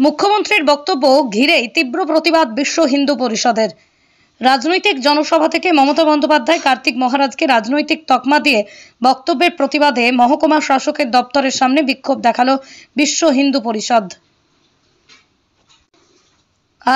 মুখ্যমন্ত্রীর বক্তব্য ঘিরেই তীব্র প্রতিবাদ বিশ্ব হিন্দু পরিষদের। রাজনৈতিক জনসভা থেকে মমতা বন্দ্যোপাধ্যায় কার্তিক মহারাজকে রাজনৈতিক তকমা দিয়ে বক্তব্যের প্রতিবাদে মহকুমা শাসকের দপ্তরের সামনে বিক্ষোভ দেখালো বিশ্ব হিন্দু পরিষদ।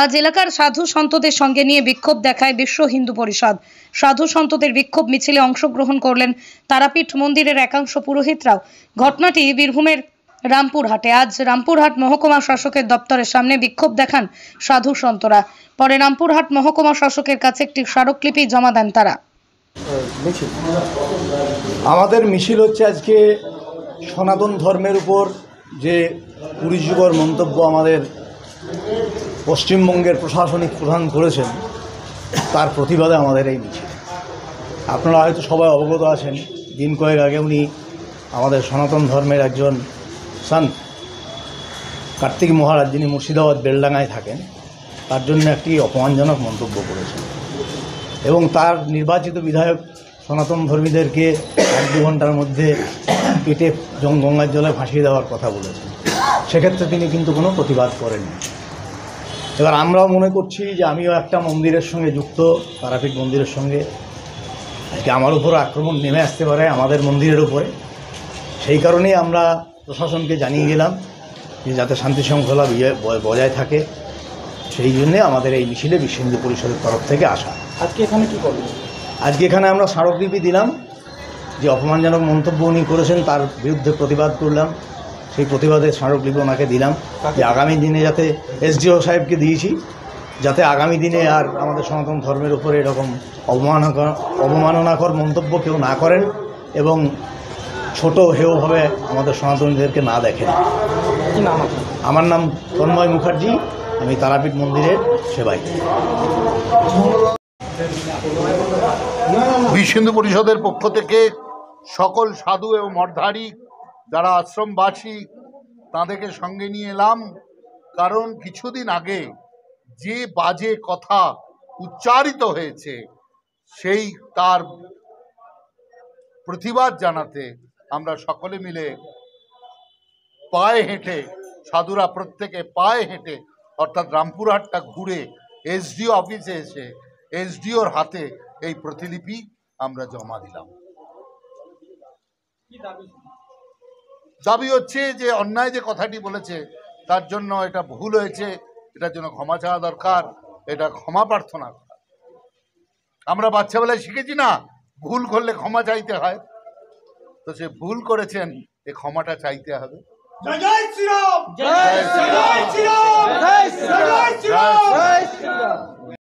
আজ এলাকার সাধু সন্তদের সঙ্গে নিয়ে বিক্ষোভ দেখায় বিশ্ব হিন্দু পরিষদ। সাধু সন্তদের বিক্ষোভ মিছিলে অংশগ্রহণ করলেন তারাপীঠ মন্দিরের একাংশ পুরোহিতরাও। ঘটনাটি বীরভূমের রামপুরহাটে। আজ রামপুরহাট মহকুমা শাসকের দপ্তরের সামনে বিক্ষোভ দেখান সাধু সন্তরা। পরে রামপুরহাট মহকুমা শাসকের কাছে একটি স্মারকলিপি জমা দেন তারা। আমাদের মিছিল হচ্ছে আজকে সনাতন ধর্মের উপর যে কুরুচিকর মন্তব্য আমাদের পশ্চিমবঙ্গের প্রশাসনিক প্রধান করেছেন তার প্রতিবাদে আমাদের এই মিছিল। আপনারা হয়তো সবাই অবগত আছেন, দিন কয়েক আগে উনি আমাদের সনাতন ধর্মের একজন সন্ত কার্তিক মহারাজ, যিনি মুর্শিদাবাদ বেলডাঙ্গায় থাকেন, তার জন্য একটি অপমানজনক মন্তব্য করেছেন এবং তার নির্বাচিত বিধায়ক সনাতন ধর্মীদেরকে 1-2 ঘন্টার মধ্যে পেটে গঙ্গার জলে ভাসিয়ে দেওয়ার কথা বলেছেন। সেক্ষেত্রে তিনি কিন্তু কোনো প্রতিবাদ করেননি। এবার আমরাও মনে করছি যে আমিও একটা মন্দিরের সঙ্গে যুক্ত, তারাপীঠ মন্দিরের সঙ্গে। আজকে আমার উপর আক্রমণ নেমে আসতে পারে আমাদের মন্দিরের উপরে। সেই কারণেই আমরা প্রশাসনকে জানিয়ে গেলাম যে যাতে শান্তি শৃঙ্খলা বজায় থাকে। সেই জন্যে আমাদের এই মিছিলে বিশ্ব হিন্দু পরিষদের তরফ থেকে আসা। আজকে এখানে কী করবেন? আজকে এখানে আমরা স্মারকলিপি দিলাম, যে অপমানজনক মন্তব্য উনি করেছেন তার বিরুদ্ধে প্রতিবাদ করলাম। সেই প্রতিবাদের স্মারকলিপি ওনাকে দিলাম যে আগামী দিনে যাতে এসডিও সাহেবকে দিয়েছি, যাতে আগামী দিনে আর আমাদের সনাতন ধর্মের উপরে এরকম অবমাননাকর মন্তব্য কেউ না করেন এবং ছোট হেয়ভাবে আমাদের সনাতনীদেরকে না দেখেন। কি নাম আপনার? আমার নাম তন্ময় মুখার্জি, আমি তারাপীঠ মন্দিরের সেবাই। বিশ্ব হিন্দু পরিষদের পক্ষ থেকে সকল সাধু এবং মঠধারী যারা আশ্রমবাসী তাদেরকে সঙ্গে নিয়ে এলাম। কারণ কিছুদিন আগে যে বাজে কথা উচ্চারিত হয়েছে সেই তার প্রতিবাদ জানাতে আমরা সকলে মিলে পায়ে হেঁটে, সাধুরা প্রত্যেকে পায়ে হেঁটে অর্থাৎ রামপুরহাটটা ঘুরে এসডিও অফিসে এসে এসডিওর হাতে এই প্রতিলিপি আমরা জমা দিলাম। দাবি হচ্ছে যে অন্যায় যে কথাটি বলেছে তার জন্য এটা ভুল হয়েছে, এটার জন্য ক্ষমা চাওয়া দরকার, এটা ক্ষমা প্রার্থনা করা। আমরা বাচ্চাবেলায় শিখেছি না, ভুল করলে ক্ষমা চাইতে হয়। তো সে ভুল করেছেন, এই ক্ষমাটা চাইতে হবে। জয় শ্রীরাম, জয় শ্রীরাম।